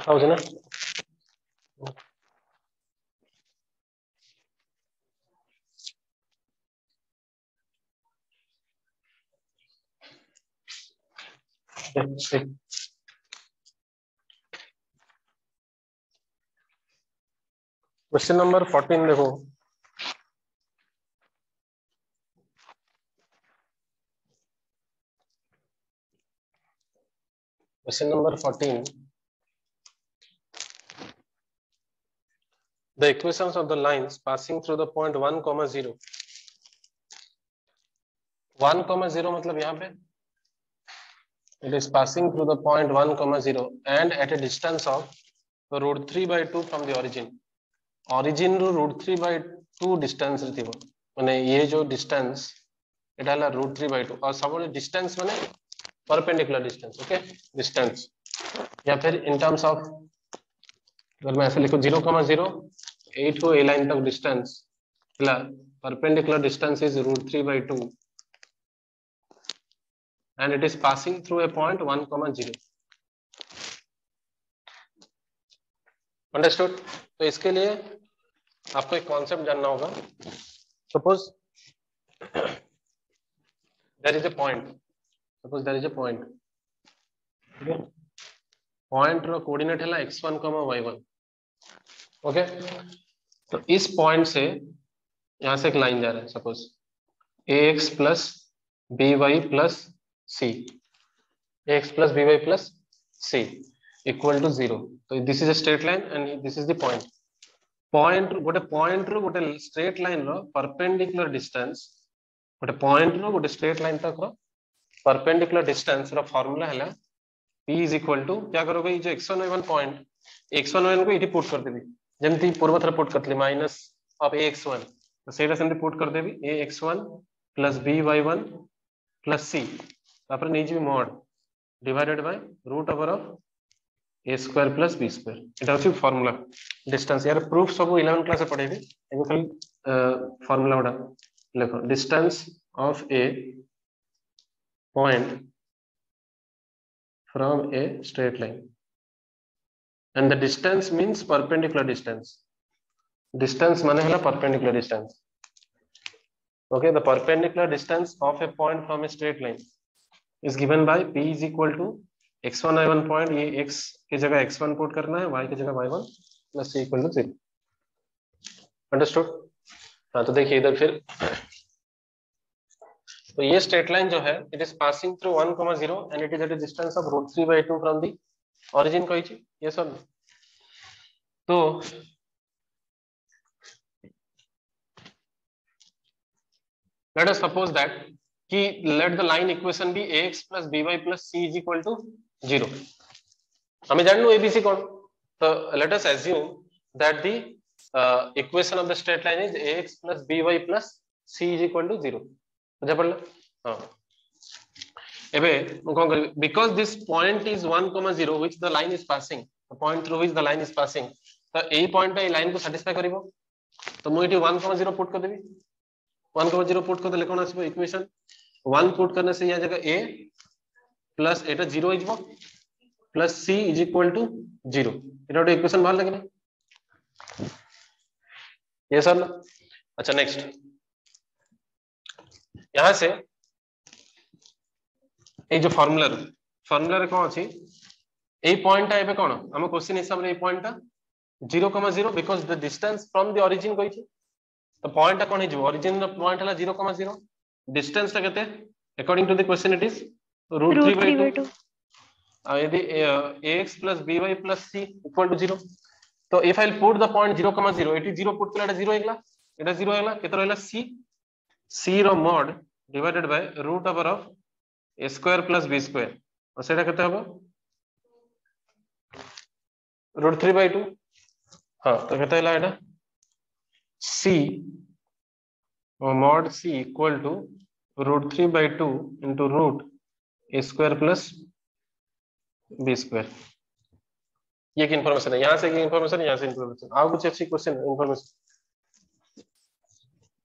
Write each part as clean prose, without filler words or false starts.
हूँ ना question number 14 देखो। Question number 14, the equations of the lines passing through the point 1, 0 1, 0 मतलब यहाँ पे it is passing through the point 1, 0 and at a distance of √3/2 from the origin. origin ରୁ √3/2 distance रे थिबो माने ये जो distance एटा हला √3/2 और सब distance माने perpendicular distance. ओके distance या फिर in terms of अगर मैं ऐसे लिखूं 0, 0 a to a line तक distance हला perpendicular distance is √3/2 and it is passing through a point 1, 0. Understood. तो इसके लिए आपको एक कॉन्सेप्ट जानना होगा। Suppose there is a point, ठीक है, पॉइंट रो कोऑर्डिनेट है x1, y1। ओके, तो इस पॉइंट से यहां से एक लाइन जा रहा है, suppose ax plus by plus c, ax plus by plus c equal to 0। तो this is a straight line and this is the point. Point गोटे पॉइंट रो गोटे स्ट्रेट लाइन रो परपेंडिकुलर डिस्टेंस, गोटे पॉइंट रो गोटे स्ट्रेट लाइन तक रो परपेंडिकुलर डिस्टेंस रो फार्मूला है p इज इक्वल टू, क्या करोगे, जो x1 y1 point, x1 y1 को इठी पुट कर देबी जेमती पूर्व थर पुट करतली माइनस ऑफ ax1, तो सेटा सेमती पुट कर देबी ax1 plus by1 plus c तापर नै जी mod divided by root over of a square plus b square. एटा होची फार्मूला डिस्टेंस। यार प्रूफ सब 11 क्लास पढ़ेबी, एगो खाली फार्मूला उडा लिखो। Distance of A point from a straight line and the distance means perpendicular distance. Distance माने हला perpendicular distance. Okay, the perpendicular distance of a point from a straight line is given by p is equal to x1 y1 point, ये x की जगह x1 put करना है, y की जगह y1 plus c equal to 0। Understood. हाँ, तो देखिए इधर फिर तो ये स्ट्रेट लाइन जो है it is passing through 1, 0 and it is at a distance of √3/2 from the origin कही ये सब। तो let us suppose that कि let the line equation be ax plus by plus c is equal to 0। हमें जान लो abc कौन, तो let us assume that the equation of the straight line is ax plus by plus c is equal to 0। बुझा पड़ला। हां, एबे हम कोन कर, because this point is 1, 0 which the line is passing, the point through which the line is passing, तो ए point A line को satisfy करिवो, तो मु एटी 1, 0 पुट कर देबी। 1, 0 पुट कर देले कोन आसीबो इक्वेशन, 1 पुट करने से यह जगह a प्लस एटा 0 इजबो plus c is equal to 0। एटा इक्वेशन बाहर लगने ये सर। अच्छा नेक्स्ट, यहां से ए जो फार्मूला रे कोन अछि, ए पॉइंट एबे कोन हम क्वेश्चन हिसाब रे A point 0, 0 because the distance from the origin कोइ छी, तो पॉइंट कोन हिजो, ओरिजिन द पॉइंट हला 0, 0, डिस्टेंस ता केते according to the question it is √3/2। आ यदि ax plus by plus c equal to 0, तो if I will put the point 0, 0 एटी 0 पुट कला, एटा 0 हेगला, एटा 0 हेगला, केते रहला c रो mod divided by root over of a square plus b square, और सेटा केते हबो √3/2। हां, तो केते हेला एटा c mod c equal to √3/2 into root a square plus b square. ये की इंफॉर्मेशन है, यहां से ये इंफॉर्मेशन, यहां से इंफॉर्मेशन। आओ कुछ अच्छी question information.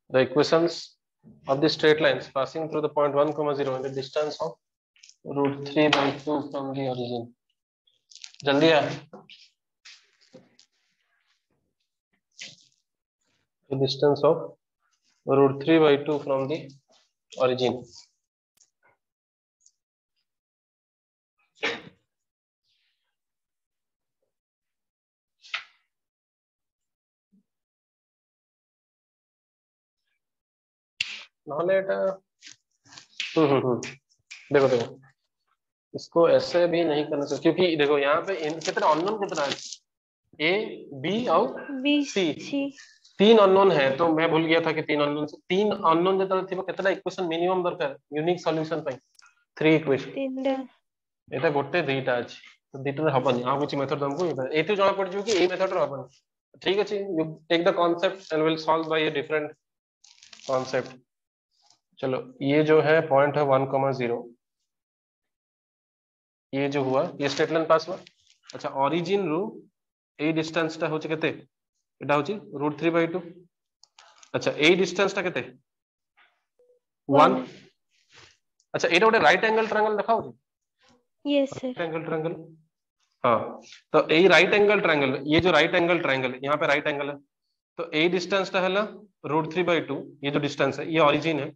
The equations of the straight lines passing through the point 1, 0 and the distance of √3/2 from the origin. जल्दी आ। Distance of √3/2 from the origin. नॉले देखो देखो, इसको ऐसे भी नहीं करना चाहिए क्योंकि देखो यहाँ पे कितना अननोन कितना है, ए बी और बी सी, सी 3 अननोन है। तो मैं भूल गया था कि 3 अननोन से 3 अननोन যেটা ଥିବ କେତେଟା इक्वेशन मिनिमम दरकार यूनिक सॉल्यूशन ପାଇଁ 3 इक्वेशन तीनटा एटा गोटे दुईटा अछि तो दुईटा हबनी आ कुछ मेथड तुमको एतु जणा पड़ जियो कि ए मेथड रे हबनी। ठीक अछि, you take the concept and will solve by a different concept. चलो ये जो है पॉइंट है 1,0, ये जो हुआ ये स्ट्रेट लाइन पास हुआ। अच्छा ओरिजिन रु ए डिस्टेंस टा होचे केते, एटा होची √3/2। अच्छा ए डिस्टेंस टा केते 1। अच्छा एटा गोटे राइट एंगल ट्रायंगल देखाओ जी, yes sir right angle triangle. हाँ तो ए राइट एंगल ट्रायंगल, ये जो राइट एंगल ट्रायंगल यहाँ पे राइट एंगल है, तो ए डिस्टेंस टा है √3/2, ये जो डिस्टेंस है ये ओरिजिन है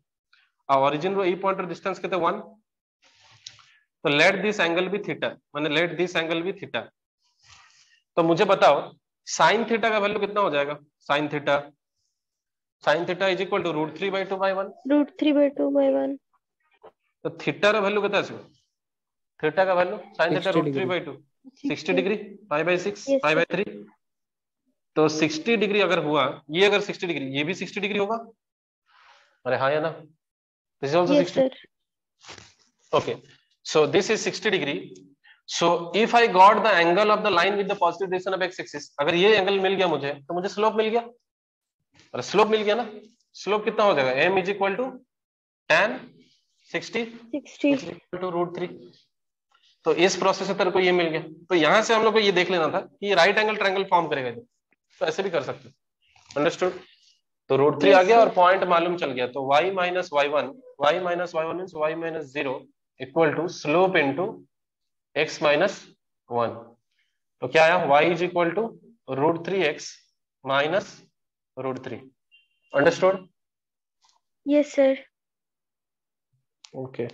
और ओरिजिन रो ए पॉइंट रो डिस्टेंस केते 1। तो let this angle be theta, माने let this angle be theta. तो मुझे बताओ साइन थीटा का वैल्यू कितना हो जाएगा, sine theta is equal to √3/2/1। √3/2/1 तो थीटा रा वैल्यू कितना है, थीटा का value sine theta 60 degree. √3/2 60 degree, π/6 yes sir π/3। तो 60 डिग्री अगर हुआ, ये अगर 60 डिग्री, ये भी 60 डिग्री होगा। अरे हाँ या ना, this is also yes 60। Sir okay so this is 60 degree. so if I got the angle of the line with the positive direction of x-axis, अगर ये एंगल मिल गया मुझे तो मुझे स्लोप मिल गया। और स्लोप मिल गया ना, स्लोप कितना हो जाएगा, m is equal to tan 60 60 which is equal to √3। तो इस प्रोसेस से तेरे को ये मिल गया। तो यहां से हम लोग को ये देख लेना था कि ये राइट एंगल ट्रायंगल फॉर्म करेगा, तो ऐसे भी कर सकते हैं। अंडरस्टूड। तो √3 आ यस गया और सर पॉइंट मालूम चल गया। तो y minus y1 means y minus 0 equal to slope into x minus 1। तो क्या आया, y is equal to √3x minus √3। Understood. Yes sir okay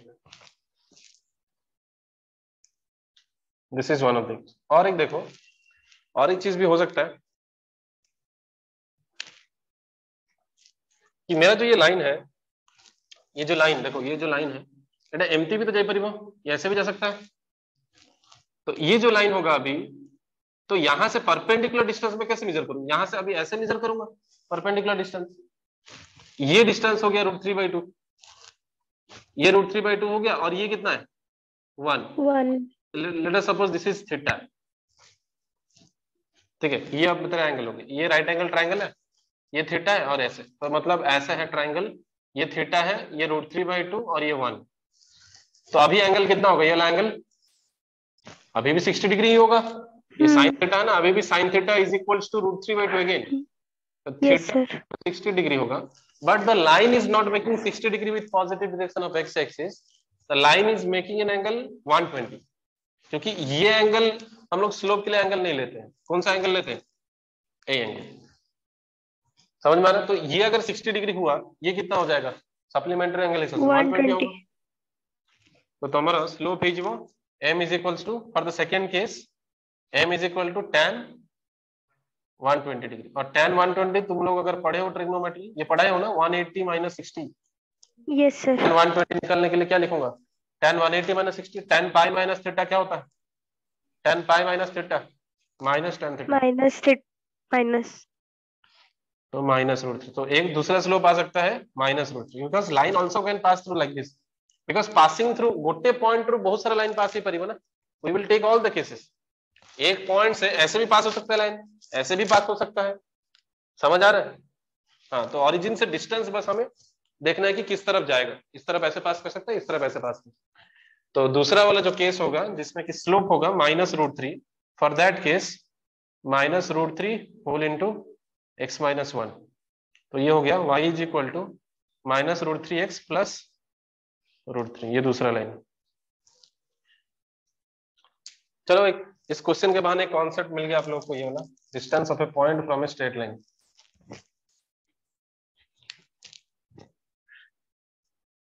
this is one of the. और एक देखो, और एक चीज भी हो सकता है कि मेरा जो ये लाइन है, ये जो लाइन देखो, ये जो लाइन है एटा एमटी भी तो जाई परिबो, ये ऐसे भी जा सकता है। तो ये जो लाइन होगा अभी, तो यहां से परपेंडिकुलर डिस्टेंस में कैसे मेजर करूं, यहां से अभी ऐसे मेजर करूंगा परपेंडिकुलर डिस्टेंस। ये डिस्टेंस हो गया √3/2, ये √3/2 हो गया और ये कितना है 1। 1 let us suppose this is theta, ठीक है। ये अब तेरा एंगल हो गया, ये राइट एंगल ट्रायंगल है, ये थीटा है और ऐसे, तो मतलब ऐसे है ट्रायंगल, ये थीटा है, ये √3/2 और ये 1। तो अभी एंगल कितना होगा, ये वाला एंगल अभी भी 60 डिग्री ही होगा। ये साइन थीटा है ना, अभी भी sine theta is equals to √3/2 again, तो यस थीटा सर 60 डिग्री होगा। But the line is not making 60 degree with positive direction of x axis, the line is making an angle 120। क्योंकि ये angle हम लोग स्लोप के लिए angle नहीं लेते हैं, कौन सा एंगल लेते हैं, ए एंगल। समझ में आ रहा है। तो ये अगर 60 डिग्री हुआ, ये कितना हो जाएगा, सप्लीमेंटरी एंगल 120 होगा। तो तुम्हारा स्लोप है जो m is equals to, for the second case m is equal to tan 120 degree. और tan 120 तुम लोग अगर पढ़े हो ट्रिग्नोमेट्री, ये पढ़ाए हो ना, 180 माइनस 60। यस सर tan 120 निकालने के लिए क्या लिखूंगा, tan 180 माइनस 60, tan पाई माइनस थीटा क्या होता है, tan पाई minus theta minus tan theta, minus तो माइनस √3। तो एक दूसरा स्लोप आ सकता है minus √3, because line also can pass through like this, because passing through गोटे पॉइंट रू बहुत सारा लाइन पास ही परिबो ना। We will take all the cases. एक पॉइंट से ऐसे भी पास हो सकता है लाइन, ऐसे भी पास हो सकता है। समझ आ रहा है। हाँ तो ओरिजिन से डिस्टेंस बस हमें देखना है कि किस तरफ जाएगा, इस तरफ ऐसे पास कर सकता है, इस तरफ ऐसे पास कर। तो दूसरा वाला जो केस होगा जिसमें कि स्लोप होगा minus √3, for that case minus √3 whole into x minus 1। तो ये हो गया y is equal to minus √3x plus √3, ये दूसरा लाइन। चलो एक इस क्वेश्चन के बहाने कॉन्सेप्ट मिल गया आप लोगों को, ये वाला distance of A point from a straight line.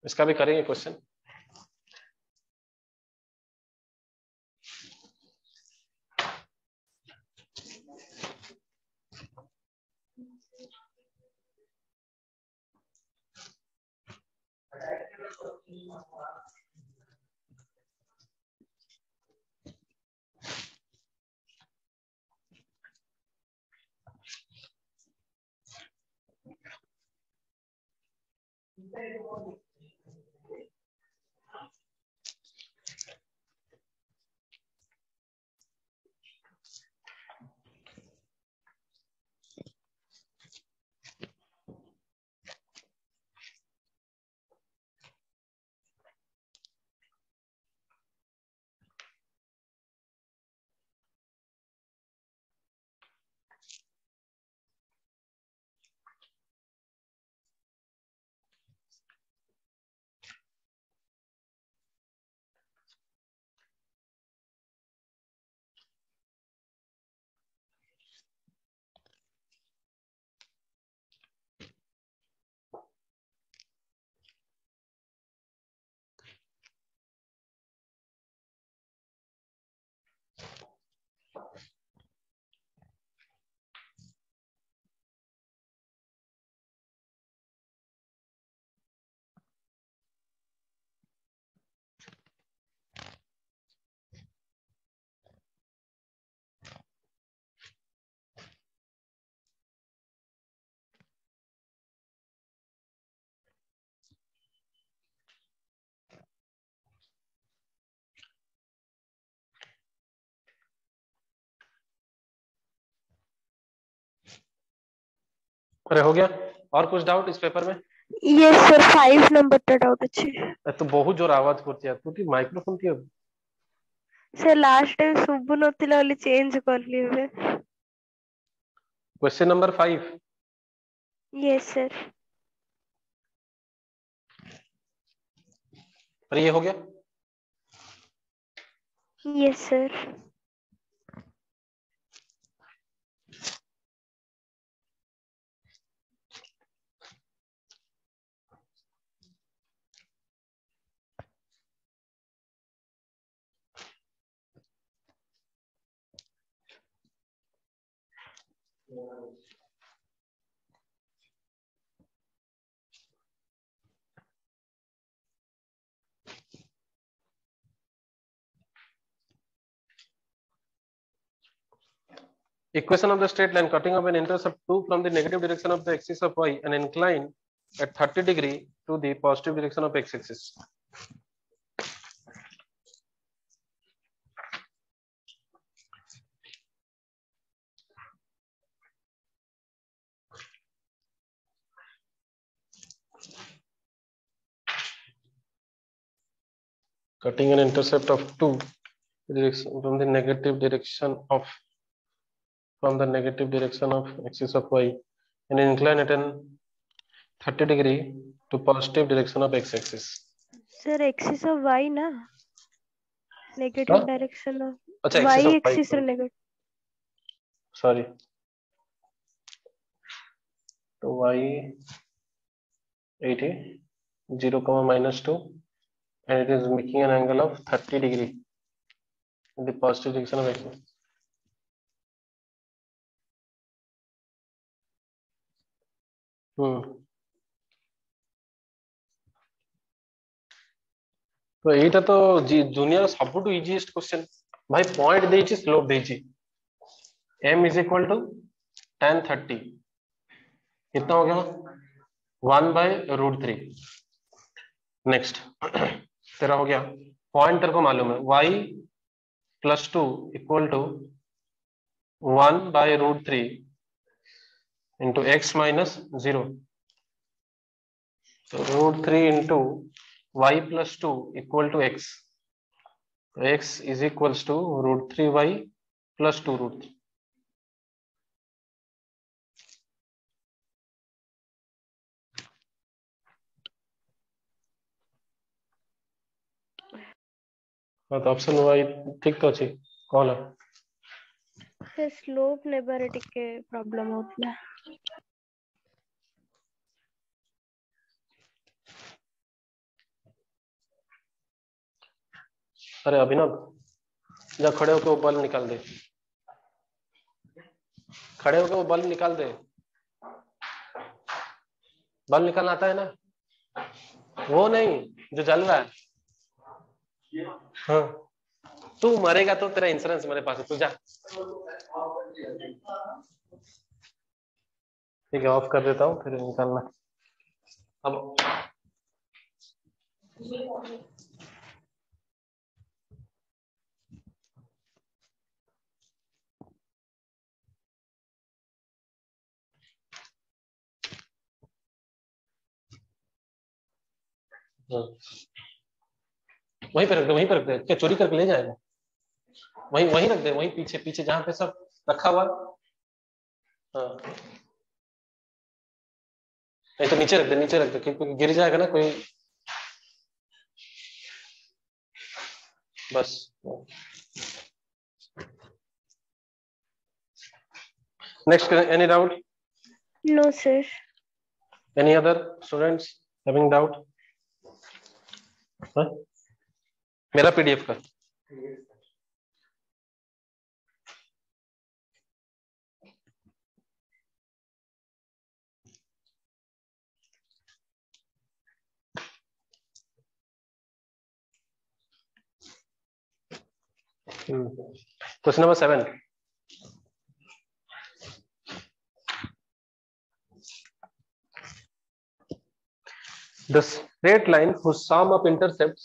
इसका भी करेंगे क्वेश्चन। अरे हो गया। और कुछ डाउट इस पेपर में? यस सर 5 नंबरটা ডাউট আছে তো ବହୁତ জোর আওয়াজ করছে আর তুই মাইক্রোফোন কি হবে? স্যার লাস্ট টাইম শুভু নଥିଲା ବୋଲି ଚେଞ୍ଜ କଲି ଏବେ। Question number 5। Yes sir. अरे ये हो गया। Yes sir. Equation of the straight line cutting off an intercept 2 from the negative direction of the axis of y and incline at 30 degree to the positive direction of x axis. Cutting an intercept of 2 from the negative direction of axis of y and incline at an 30 degree to positive direction of x axis. Sir axis of y ना negative direction of अच्छा y axis of y axis रे negative sorry तो y 80 0 -2 and it is making an angle of 30 degree in the positive direction of x. तो एटा तो दुनिया सबुटु easiest question भाई पॉइंट देछि स्लोप देछि m is equal to tan 30 कितना हो गया 1/√3। नेक्स्ट तेरा हो गया पॉइंट तेरे को मालूम है y +2 equal to 1/√3 into x - 0 तो √3 into y +2 equal to x तो x is equals to √3y + 2 √3। हाँ तो ऑप्शन वाई ठीक तो अच्छी कौन है से स्लोप नेबरेटिक के प्रॉब्लम होती है। अरे अभिनव, जा खड़े होकर वो बल्ब निकाल दे, खड़े होकर वो बल्ब निकाल दे। बल्ब निकालना आता है ना? वो नहीं जो जल रहा है। हाँ, तू मरेगा तो तेरा इंश्योरेंस मेरे पास है, तू जा। ठीक है, ऑफ कर देता हूँ, फिर निकालना। अब वहीं पे रख दे, वहीं पे रख दे, क्या चोरी करके ले जाएगा? वहीं वहीं रख दे, वहीं पीछे पीछे जहाँ पे सब रखा हुआ। हाँ, नहीं तो नीचे रख दे, नीचे रख दे, क्योंकि गिर जाएगा ना कोई। बस। Next, any doubt? No sir. Any other students having doubt? मेरा पीडीएफ का question number 7। The straight line whose sum of intercepts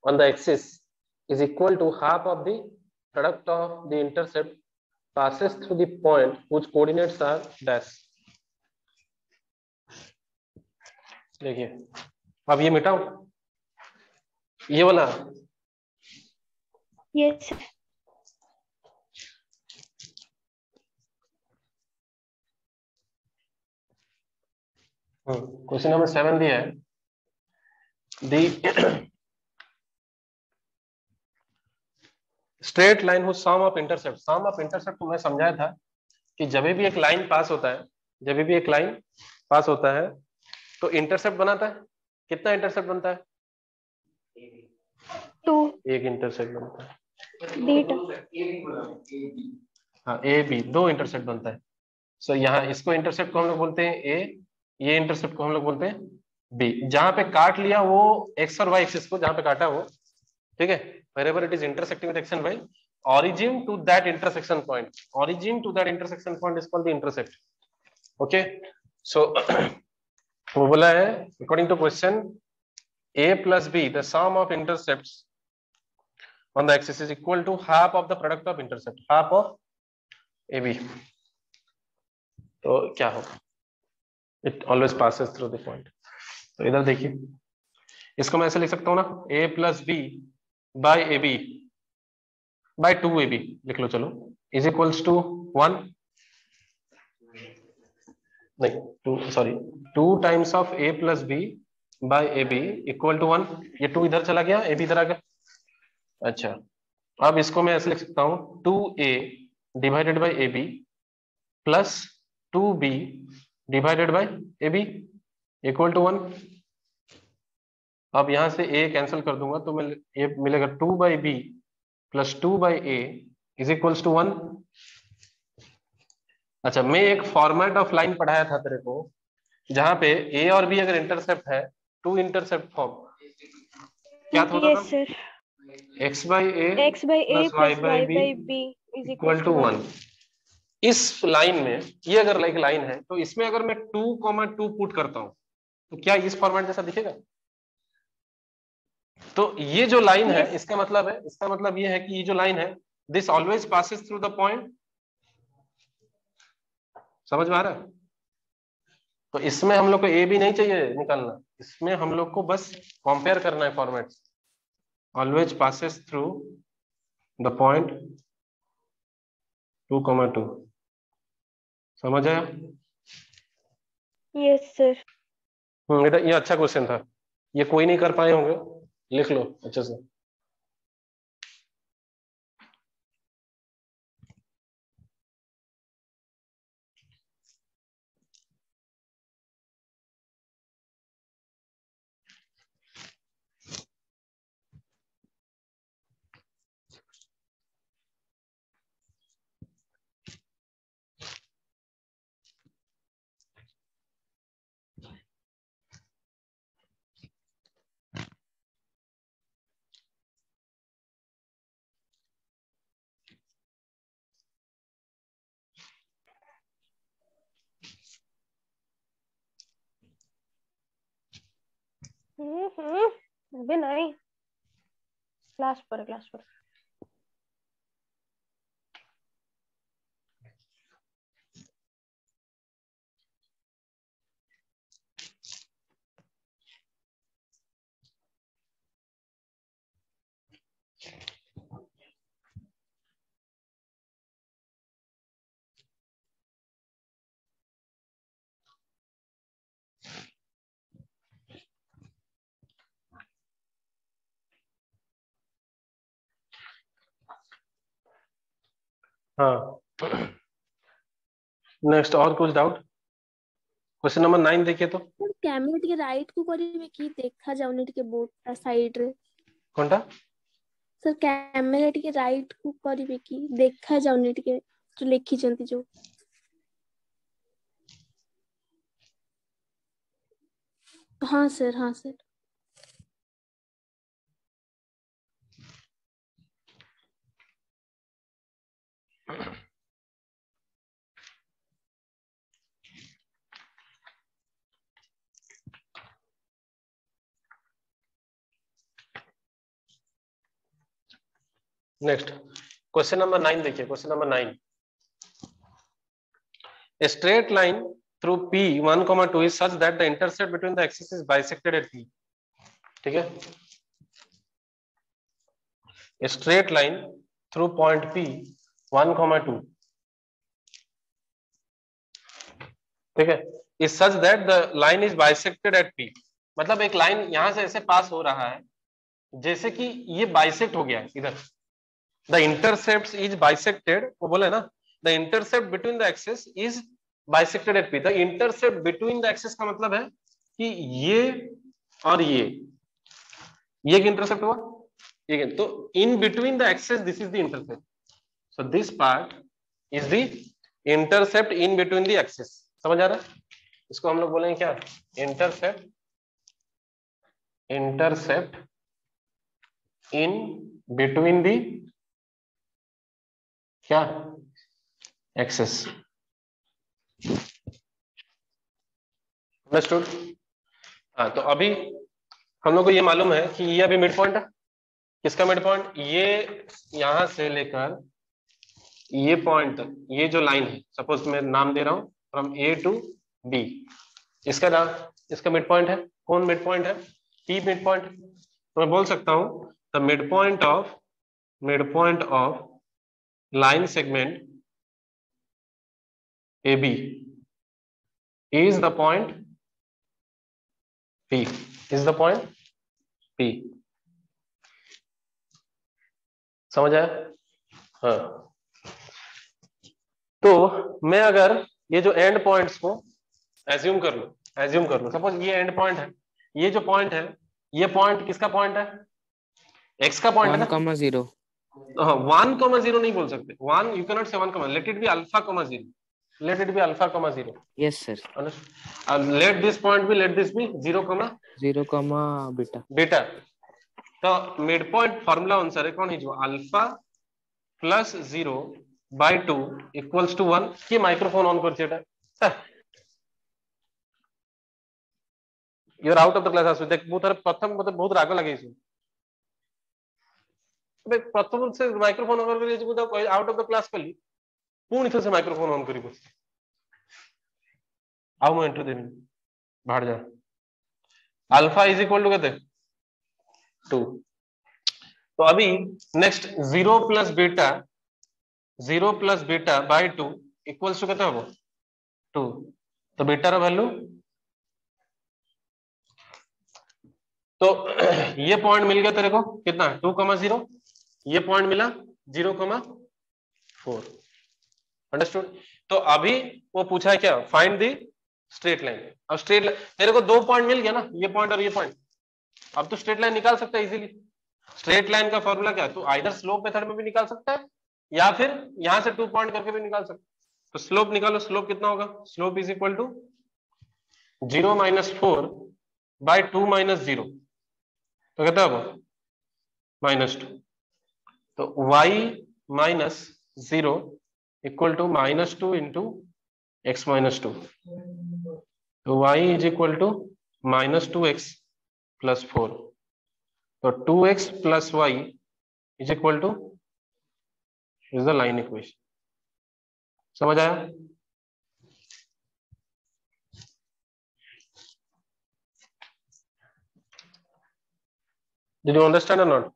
on the axis is equal to half of the product of the intercept passes through the point whose coordinates are dash। देखिए, अब ये मिटाओ ये वाला। Yes. Question number 7 दिया है। The straight line who sum of intercept, sum of intercept को मैं समझाया था कि जब भी एक लाइन पास होता है, जब भी एक लाइन पास होता है तो इंटरसेप्ट बनाता है। कितना इंटरसेप्ट बनता है? 2। एक इंटरसेप्ट बनता है। बीटा। हाँ, ए बी, 2 इंटरसेप्ट बनता है। सो यहाँ इसको इंटरसेप्ट को हम लोग बोलते हैं ए, ये इंटरसेप्ट को हम लोग बोलते हैं बी। जहां पे काट लिया वो एक्स और वाई एक्सिस को, जहां पे काटा वो, ठीक है, wherever it is intersecting with x and y, origin to that intersection point, origin to that intersection point is called the intercept। okay, so वो बोला है according to question a plus b the sum of intercepts on the axis is equal to half of the product of intercept, half of ab। तो क्या होगा? it always passes through the point। तो इधर देखिए, इसको मैं ऐसे लिख सकता हूँ ना, a plus b by ab by 2ab लिख लो, चलो, इज इक्वल्स टू 1, नहीं 2, sorry 2 times of a plus b by a b equal to 1। ये 2 इधर चला गया, ए बी इधर आ गया। अच्छा, अब इसको मैं ऐसे लिख सकता हूँ 2a divided by a b plus 2b divided by a b equal to 1। अब यहां से a कैंसिल कर दूंगा तो मैं ये मिलेगा 2 by b plus 2 by a is equals to 1। अच्छा, मैं एक फॉर्मेट ऑफ लाइन पढ़ाया था तेरे को, जहां पे ए और बी अगर इंटरसेप्ट है, 2 इंटरसेप्ट फॉर्म क्या होता था? Yes sir. x by a x by a plus y plus by y b by b is equal equals to to 1। 1। इस लाइन में, ये अगर लाइक लाइन है तो इसमें अगर मैं 2,2 पुट करता हूं तो क्या इस फॉर्मेट जैसा दिखेगा? तो ये जो लाइन है, Yes। इसका मतलब ये है कि ये जो लाइन है, this always passes through the point. समझ में आ रहा है? तो इसमें हम लोग को ए भी नहीं चाहिए निकालना, इसमें हम लोग को बस कंपेयर करना है format. Always passes through the point 2,2। समझ आया? Yes sir. ये अच्छा क्वेश्चन था, ये कोई नहीं कर पाए होंगे, लिख लो अच्छे से। अबे नहीं, क्लास पर क्लास पर। हाँ, नेक्स्ट और कुछ डाउट? क्वेश्चन नंबर 9 देखिए तो। कैमरा टिके राइट को करिवे कि देखा जाउनी टिके बोर्ड साइड रे। कोनटा? सर कैमरा टिके राइट को करिवे कि देखा जाउनी टिके जो लिखी चंती जो। हाँ सर, हाँ सर। नेक्स्ट क्वेश्चन नंबर 9 देखिए। Question number 9, a straight line through P 1, 2 is such that the intercept between the axis is bisected at P. ठीक है, a straight line through point P 1, 2, ठीक है, is such that the line is bisected at P. मतलब एक line यहां से ऐसे पास हो रहा है जैसे कि ये बाइसेक्ट हो गया है इधर। द इंटरसेप्ट इज बाइसेक्टेड, वो बोले ना, the intercept between the axis is bisected eight P. The intercept between the axis का मतलब है कि ये और ये एक इंटरसेप्ट हुआ, ठीक है, तो in between the axis this is the intercept. So this part is the intercept in between the axis. समझ आ रहा है? इसको हम लोग बोलेंगे क्या? Intercept, intercept in between the क्या? एक्सेस। अंडरस्टूड? हाँ, तो अभी हम लोग को ये मालूम है कि ये अभी मिड पॉइंट है। किसका मिड पॉइंट? ये यहां से लेकर ये पॉइंट तक, ये जो लाइन है, सपोज मैं नाम दे रहा हूं फ्रॉम ए टू बी, इसका नाम, इसका मिड पॉइंट है। कौन मिड पॉइंट है? P mid point. तो मैं बोल सकता हूं the mid point of line segment AB is the point P, is the point P। समझ आया? हाँ, तो मैं अगर ये जो एंड पॉइंट्स को एज्यूम कर लूं, सपोज ये एंड पॉइंट है, ये जो पॉइंट है, ये पॉइंट किसका पॉइंट है? एक्स का पॉइंट है ना। 1,0 हाँ, 1,0 नहीं बोल सकते। 1 यू कैन नॉट से 1, let it be alpha, 0, let it be alpha, 0। yes sir, let this point be, let this be 0, 0, beta beta। तो मिड पॉइंट फॉर्मूला अनुसार है कौन है? जो अल्फा प्लस 0/2 इक्वल्स टू 1। कि माइक्रोफोन ऑन कर चेटा you are out of the class आसु देख मु तार प्रथम मते बहुत राग लगे छु बे प्रथम से माइक्रोफोन ऑन कर जे मु आउट ऑफ द क्लास कली पुणी थे से माइक्रोफोन ऑन करी बस आउ मु एंटर देनी बाहर जा। अल्फा इज इक्वल टू कहते 2। तो अभी next 0 plus beta by 2 equals to कहते हो 2। तो बीटा रो वैल्यू, तो ये पॉइंट मिल गया तेरे को कितना? 2,0। ये पॉइंट मिला 0,4। अंडरस्टूड? तो अभी वो पूछा है क्या? Find the straight line. अब स्ट्रेट लाइन तेरे को 2 पॉइंट मिल गया ना, ये पॉइंट और ये पॉइंट। अब तो स्ट्रेट लाइन निकाल सकता है इजीली। स्ट्रेट लाइन का फॉर्मूला क्या है? तो आइदर स्लोप मेथड में भी निकाल सकता है या फिर यहां से 2 पॉइंट करके भी निकाल सकता है। तो स्लोप निकालो। स्लोप कितना होगा? Slope is equal to 0 - 4/2 - 0। तो कहता है -2। तो y - 0 equal to -2 into x - 2। तो y is equal to -2x plus 4, तो 2x plus y is equal to is the line equation. समझ आया? डिड यू अंडरस्टैंड और नॉट?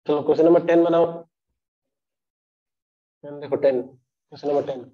चलो क्वेश्चन नंबर 10 बनाओ। देखो 10, question number 10।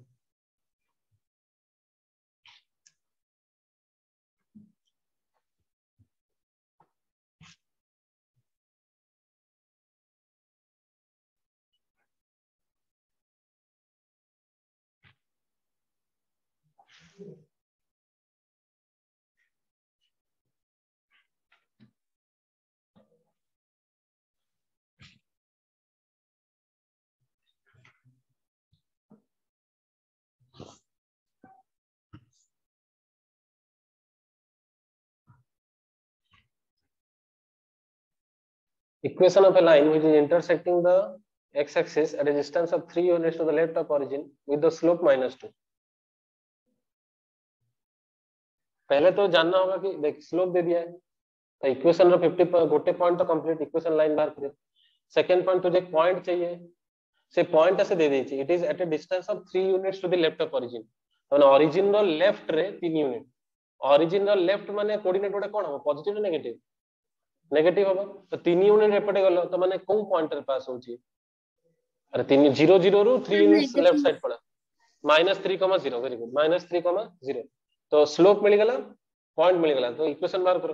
Equation of a line which is intersecting the x-axis at a distance of 3 units to the left of origin with the slope -2। पहले तो जानना होगा कि देख स्लोप दे दिया है तो इक्वेशन रो 50 गोटे पॉइंट तो कंप्लीट इक्वेशन लाइन बाहर करे। सेकंड पॉइंट तुझे पॉइंट चाहिए, से पॉइंट ऐसे दे देछि it is at a distance of 3 units to the left of origin. माने ओरिजिन रो लेफ्ट रे 3 यूनिट। ओरिजिन रो लेफ्ट माने कोऑर्डिनेट गोटे कोन हो, पॉजिटिव ना नेगेटिव? नेगेटिव होबो। तो 3 यूनिट एपटे गलो तो माने कोन पॉइंट रे पास होछि? अरे 3 0 0 रु 3 यूनिट्स लेफ्ट साइड पड़ा -3,0। Very good, -3,0। तो स्लोप मिल गला, पॉइंट मिल गला, तो इक्वेशन बाहर करो।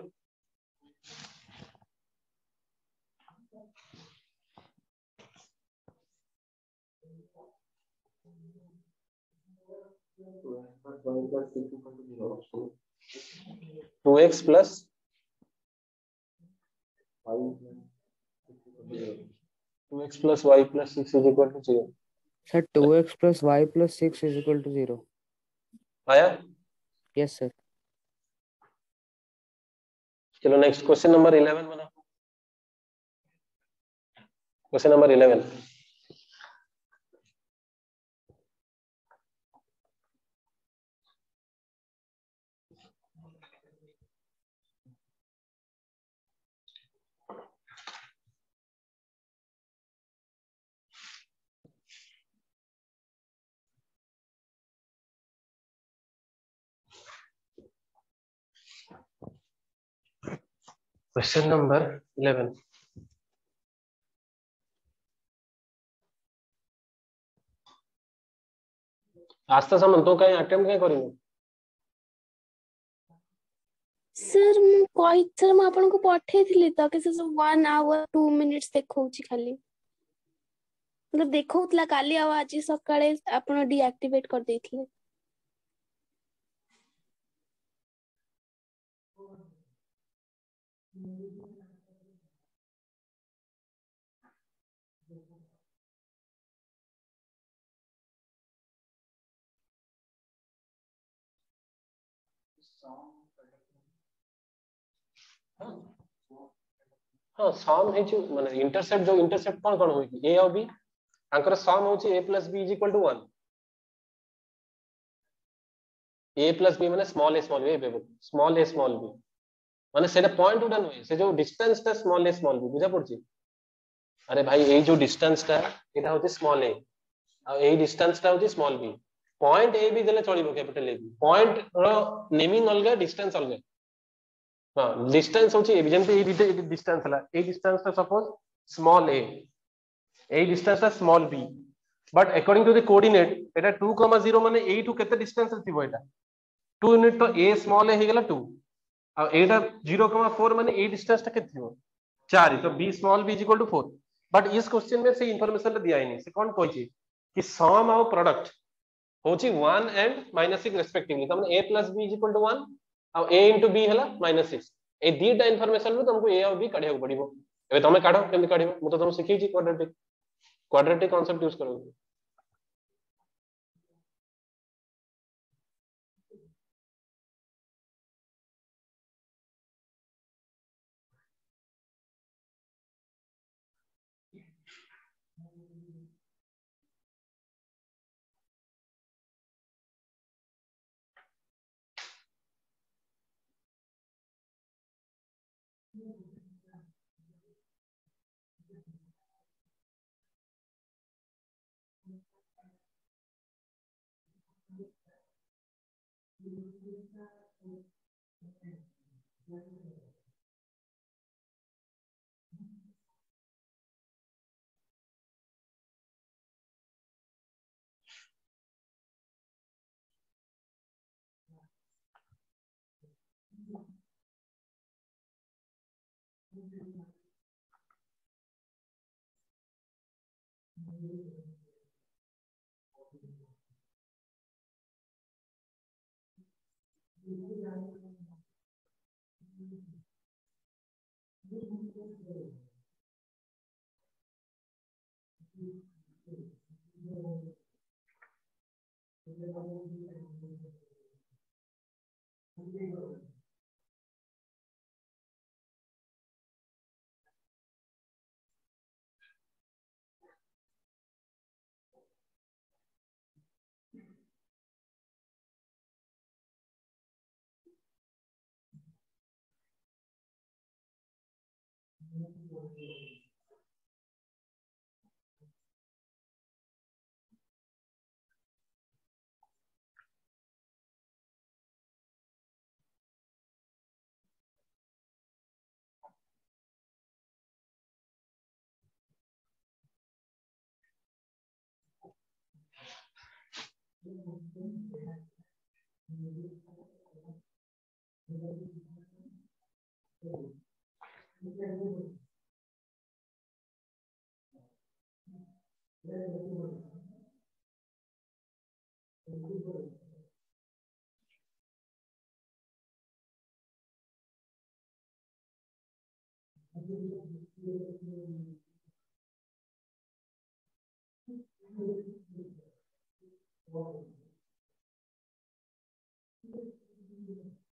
Two x plus 2x plus y plus 6 is equal to 0। Sir 2x plus y plus 6 is equal to 0। आया? Yes sir. चलो नेक्स्ट क्वेश्चन नंबर 11 बनाओ। Question number 11। Question number 11। आस्था सामंत तो कहीं अटेम्प्ट कहीं करिनो? सर मु कहि सर मु आपन को पठे थिले त के से 1 आवर 2 मिनिट्स देखौची खाली, मतलब देखौतला काली आ आज सकाळे आपन डीएक्टिवेट कर देथिले। हां सम है जो माने इंटरसेप्ट, जो इंटरसेप्ट कोन कोन होई कि a और b आंकर सम होची a plus b is equal to 1। a plus b माने small a small b, small a small b माने सेटा पॉइंट उडा नय, से जो डिस्टेंस ता स्मॉल a स्मॉल b बुझा पड़ची। अरे भाई ए जो डिस्टेंस ता एटा होची स्मॉल a, आ ए डिस्टेंस टा होची स्मॉल b पॉइंट ए भी देले चलिबो कैपिटल ए पॉइंट रो नेमिंग अलगा डिस्टेंस अलगा हां डिस्टेंस होची ए जेंते ए डिस्टेंस हला ए डिस्टेंस टा सपोज स्मॉल ए डिस्टेंस टा small b but according to the coordinate एटा 2,0 माने ए टू केते डिस्टेंस थिबो एटा 2 यूनिट तो ए स्मॉल ए हेगला 2 आ एटा 0,4 माने ए डिस्टेंस टा केते थिबो 4 तो b small b equal to 4 but इस क्वेश्चन में से इंफॉर्मेशन दिया ही नहीं से कौन कहछि कि सम ऑफ प्रोडक्ट होची 1 एंड -6 रेस्पेक्टिवली त a plus b is equal to 1 और a into b हला -6 ए दीटा इंफॉर्मेशन में तुमको a और b काढिया पड़िबो एबे तमे काढो केमि काढिबो मु तो तुम सिखै छी क्वाड्रेटिक कांसेप्ट यूज करो